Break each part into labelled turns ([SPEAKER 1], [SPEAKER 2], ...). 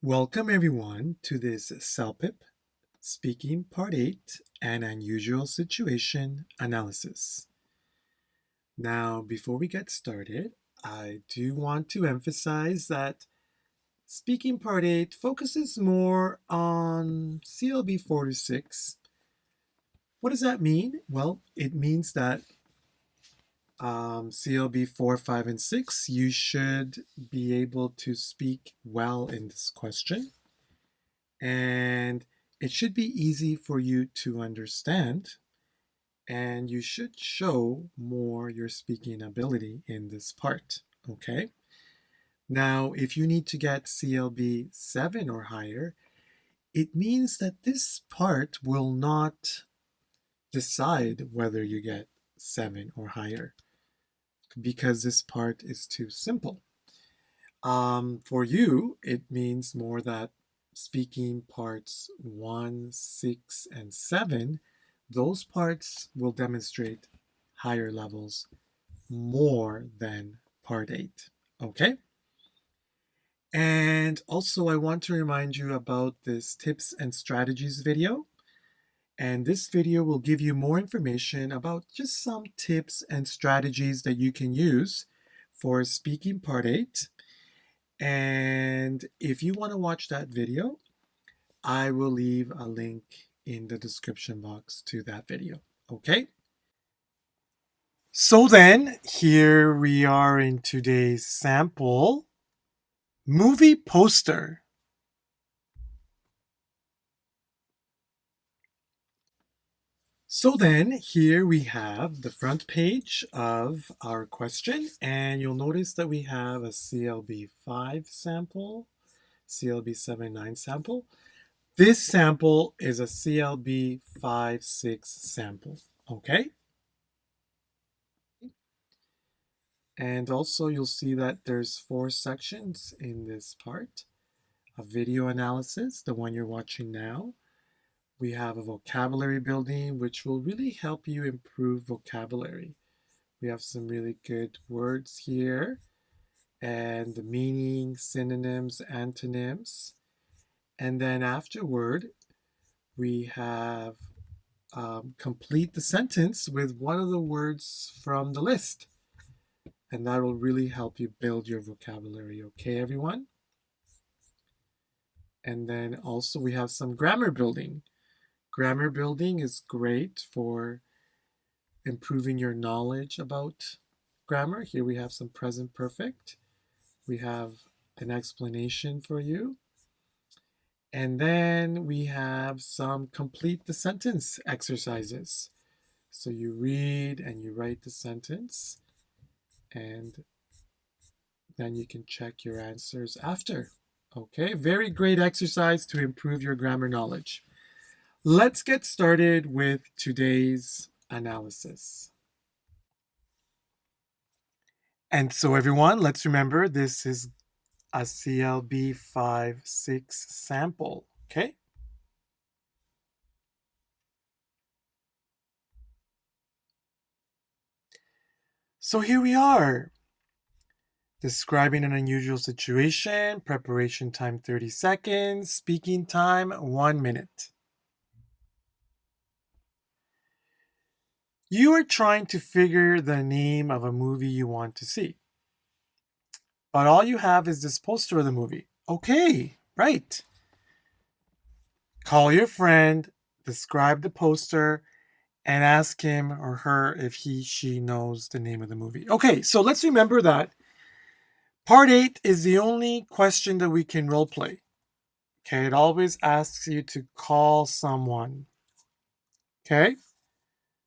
[SPEAKER 1] Welcome everyone to this CELPIP Speaking Part 8 and Unusual Situation Analysis. Now, before we get started, I do want to emphasize that Speaking Part 8 focuses more on CLB 4 to 6. What does that mean? Well, it means that CLB 4, 5, and 6, you should be able to speak well in this question. And it should be easy for you to understand, and you should show more your speaking ability in this part, okay? Now, if you need to get CLB 7 or higher, it means that this part will not decide whether you get 7 or higher because this part is too simple. For you, it means more that speaking parts 1, 6, and 7, those parts will demonstrate higher levels more than part 8. Okay? And also, I want to remind you about this tips and strategies video. And this video will give you more information about just some tips and strategies that you can use for speaking part 8. And if you want to watch that video, I will leave a link in the description box to that video. Okay? So then, here we are in today's sample movie poster. So then, here we have the front page of our question, and you'll notice that we have a CLB 5 sample, CLB 7, 9 sample. This sample is a CLB 5, 6 sample, okay? And also you'll see that there's 4 sections in this part. A video analysis, the one you're watching now. We have a vocabulary building, which will really help you improve vocabulary. We have some really good words here, and the meaning, synonyms, antonyms. And then afterward, we have complete the sentence with one of the words from the list. And that will really help you build your vocabulary. Okay, everyone? And then also we have some grammar building. Grammar building is great for improving your knowledge about grammar. Here we have some present perfect. We have an explanation for you. And then we have some complete the sentence exercises. So you read and you write the sentence, and then you can check your answers after. Okay, very great exercise to improve your grammar knowledge. Let's get started with today's analysis. And so everyone, let's remember this is a CLB 5, 6 sample, okay? So here we are. Describing an unusual situation, preparation time 30 seconds, speaking time 1 minute. You are trying to figure the name of a movie you want to see. But all you have is this poster of the movie. Okay, right. Call your friend, describe the poster, and ask him or her if she knows the name of the movie. Okay, so let's remember that part 8 is the only question that we can role play. Okay, it always asks you to call someone. Okay,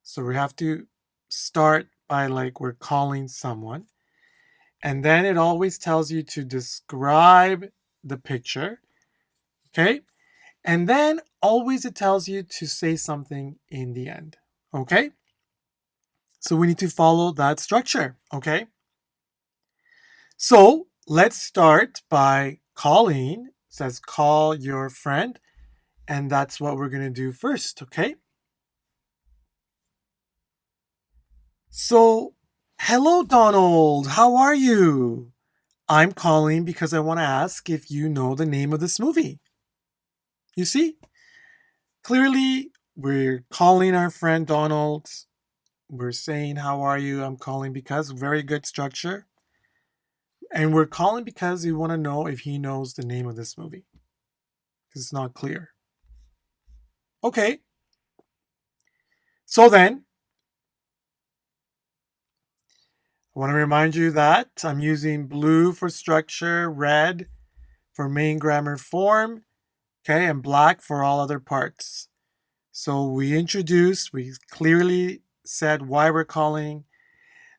[SPEAKER 1] so we have to start by we're calling someone. And then it always tells you to describe the picture. Okay, and then always it tells you to say something in the end. Okay, so we need to follow that structure. Okay, so let's start by calling. It says call your friend, and that's what we're going to do first. Okay, so hello Donald, how are you? I'm calling because I want to ask if you know the name of this movie. You see? Clearly, we're calling our friend Donald. We're saying, how are you? I'm calling because very good structure. And we're calling because we want to know if he knows the name of this movie. Because it's not clear. Okay. So then, I want to remind you that I'm using blue for structure, red for main grammar form, okay, and black for all other parts. So we clearly said why we're calling.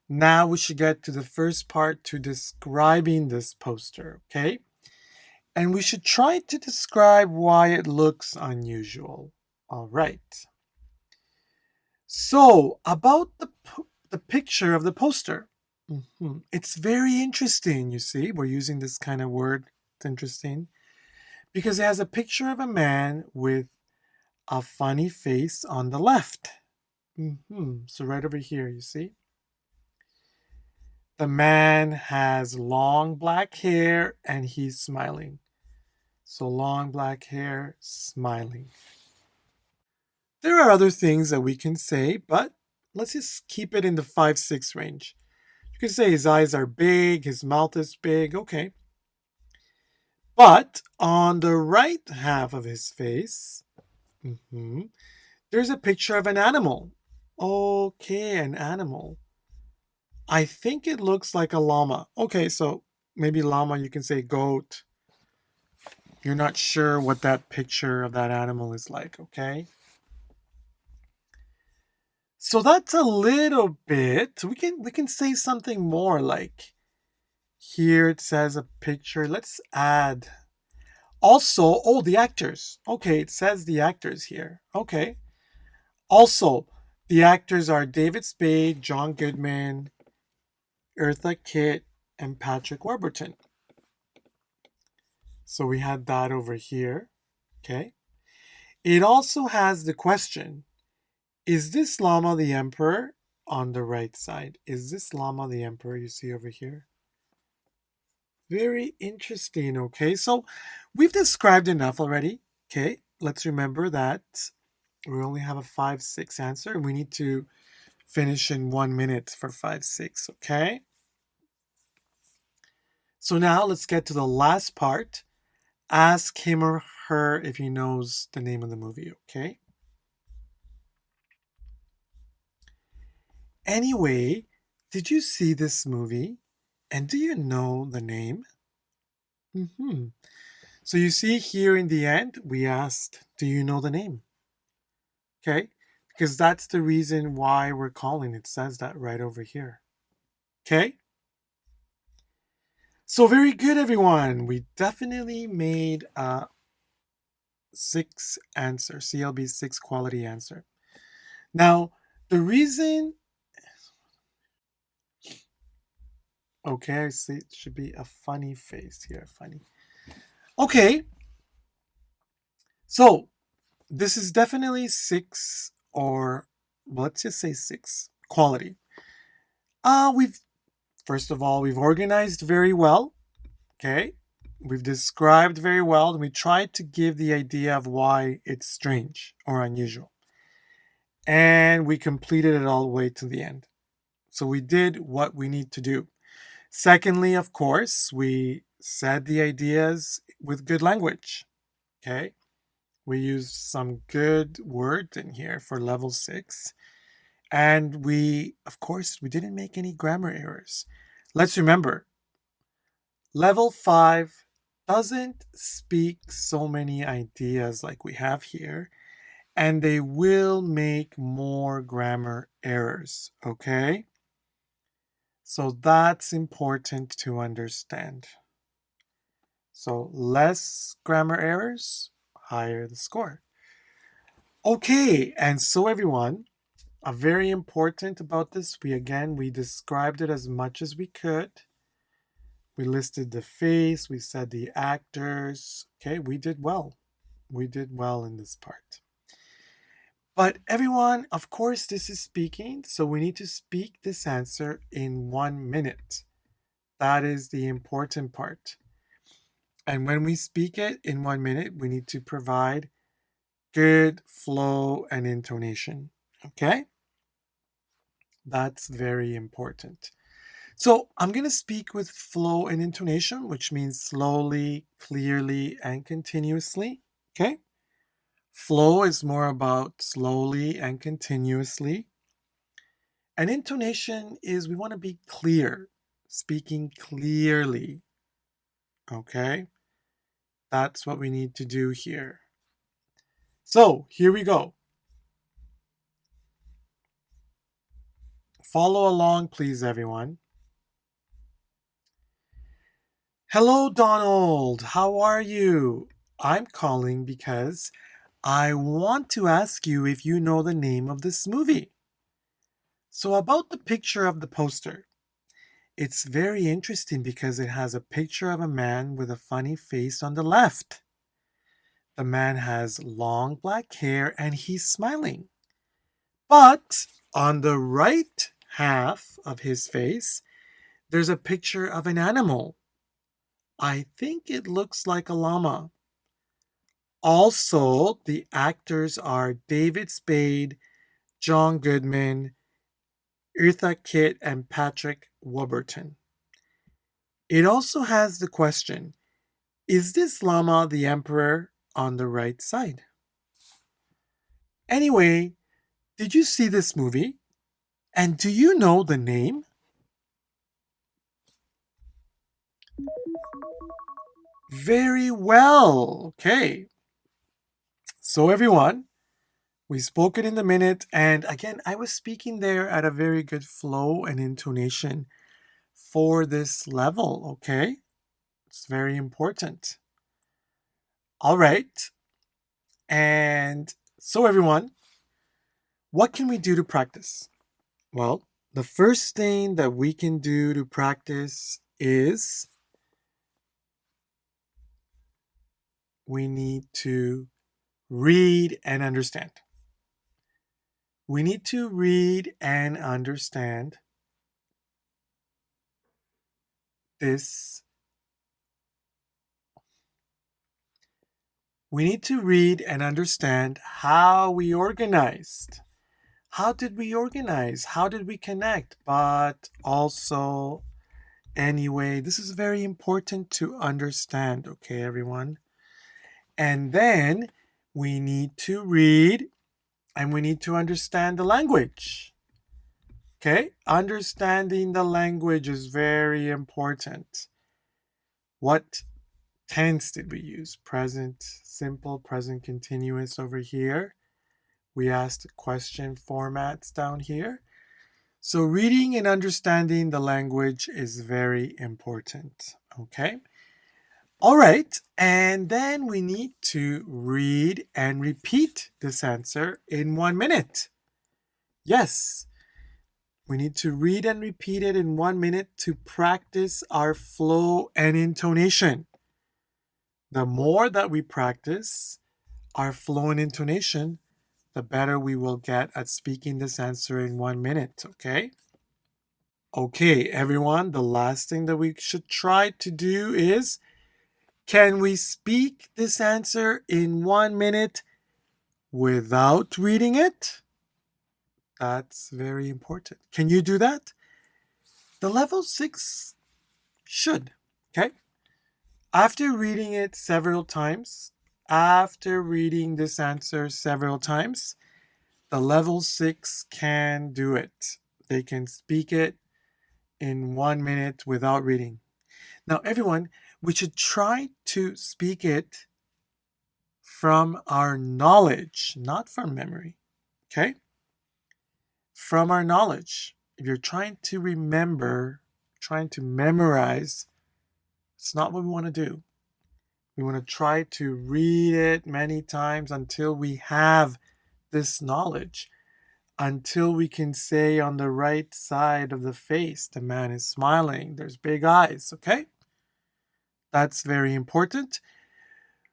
[SPEAKER 1] Now we should get to the first part to describing this poster, okay? And we should try to describe why it looks unusual. All right. So, about the picture of the poster. It's very interesting, you see. We're using this kind of word. It's interesting because it has a picture of a man with a funny face on the left. So, right over here, you see. The man has long black hair and he's smiling. So, long black hair, smiling. There are other things that we can say, but let's just keep it in the 5-6 range. You can say his eyes are big, his mouth is big, okay. But on the right half of his face, there's a picture of an animal. Okay, an animal. I think it looks like a llama. Okay, so maybe llama, you can say goat. You're not sure what that picture of that animal is like, okay? So that's a little bit. We can say something more like here it says a picture. Let's add also, oh, the actors. Okay, it says the actors here. Okay. Also, the actors are David Spade, John Goodman, Eartha Kitt, and Patrick Warburton. So we had that over here. Okay. It also has the question, is this llama the emperor? On the right side. Is this llama the emperor you see over here? Very interesting. Okay. So we've described enough already. Okay. Let's remember that we only have a 5-6 answer and we need to finish in 1 minute for 5-6. Okay. So now let's get to the last part. Ask him or her if he knows the name of the movie. Okay. Anyway, did you see this movie? And do you know the name? So you see here in the end, we asked, do you know the name? Okay. Because that's the reason why we're calling. It says that right over here. Okay. So very good, everyone. We definitely made a 6 answer, CLB 6 quality answer. Now, the reason, okay, I see it should be a funny face here, funny. Okay, so this is definitely 6 or well, let's just say 6 quality. We've first of all, we've organized very well. Okay, we've described very well, and we tried to give the idea of why it's strange or unusual. And we completed it all the way to the end. So we did what we need to do. Secondly, of course, we said the ideas with good language. Okay. We used some good words in here for level 6. And of course, we didn't make any grammar errors. Let's remember, level 5 doesn't speak so many ideas like we have here, and they will make more grammar errors, okay? So that's important to understand. So less grammar errors, higher the score. Okay, and so everyone, a very important about this, we described it as much as we could. We listed the face, we said the actors. Okay, we did well. We did well in this part. But everyone, of course, this is speaking, so we need to speak this answer in 1 minute. That is the important part. And when we speak it in 1 minute, we need to provide good flow and intonation. Okay? That's very important. So I'm going to speak with flow and intonation, which means slowly, clearly, and continuously. Okay? Flow is more about slowly and continuously. And intonation is we want to be clear, speaking clearly. Okay? That's what we need to do here. So here we go. Follow along, please, everyone. Hello, Donald. How are you? I'm calling because I want to ask you if you know the name of this movie. So, about the picture of the poster, it's very interesting because it has a picture of a man with a funny face on the left. The man has long black hair and he's smiling. But on the right half of his face, there's a picture of an animal. I think it looks like a llama. Also, the actors are David Spade, John Goodman, Eartha Kitt, and Patrick Warburton. It also has the question, is this llama the emperor on the right side? Anyway, did you see this movie? And do you know the name? Very well. Okay. So, everyone, we spoke it in the minute. And again, I was speaking there at a very good flow and intonation for this level. Okay. It's very important. All right. And so, everyone, what can we do to practice? Well, the first thing that we can do to practice is we need to read and understand. We need to read and understand this. We need to read and understand how we organized. How did we organize? How did we connect? But also, anyway, this is very important to understand, okay, everyone? And then we need to read and we need to understand the language. Okay? Understanding the language is very important. What tense did we use? Present simple, present continuous over here. We asked question formats down here. So reading and understanding the language is very important. Okay? All right, and then we need to read and repeat this answer in 1 minute. Yes, we need to read and repeat it in 1 minute to practice our flow and intonation. The more that we practice our flow and intonation, the better we will get at speaking this answer in 1 minute, okay? Okay, everyone, the last thing that we should try to do is, can we speak this answer in 1 minute without reading it? That's very important. Can you do that? The level 6 should, okay? After reading it several times, after reading this answer several times, the level 6 can do it. They can speak it in 1 minute without reading. Now, everyone, we should try to speak it from our knowledge, not from memory. Okay? From our knowledge. If you're trying to remember, trying to memorize, it's not what we want to do. We want to try to read it many times until we have this knowledge, until we can say on the right side of the face, the man is smiling, there's big eyes, okay? That's very important.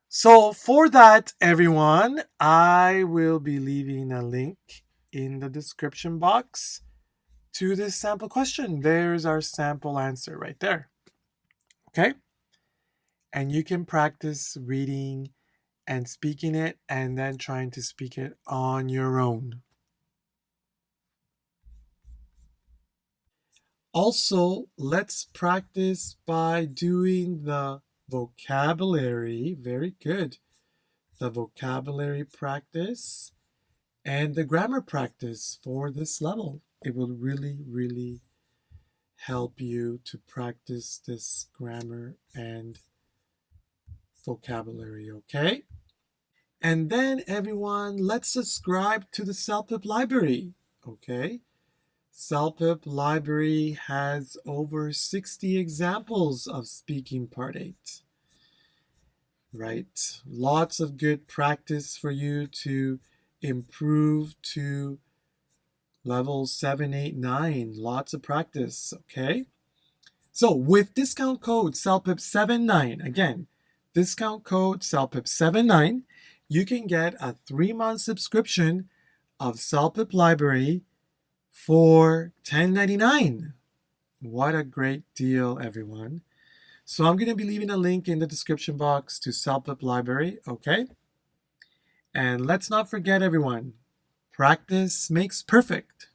[SPEAKER 1] So for that, everyone, I will be leaving a link in the description box to this sample question. There's our sample answer right there. Okay? And you can practice reading and speaking it and then trying to speak it on your own. Also, let's practice by doing the vocabulary. Very good. The vocabulary practice and the grammar practice for this level. It will really, really help you to practice this grammar and vocabulary, okay? And then everyone, let's subscribe to the CELPIP library, okay? CELPIP library has over 60 examples of speaking part 8, right? Lots of good practice for you to improve to level 7, 8, 9. Lots of practice, okay? So with discount code CELPIP79, again, discount code CELPIP79, you can get a 3-month subscription of CELPIP Library for $10.99. What a great deal, everyone. So I'm going to be leaving a link in the description box to CELPIP Library, okay? And let's not forget, everyone, practice makes perfect.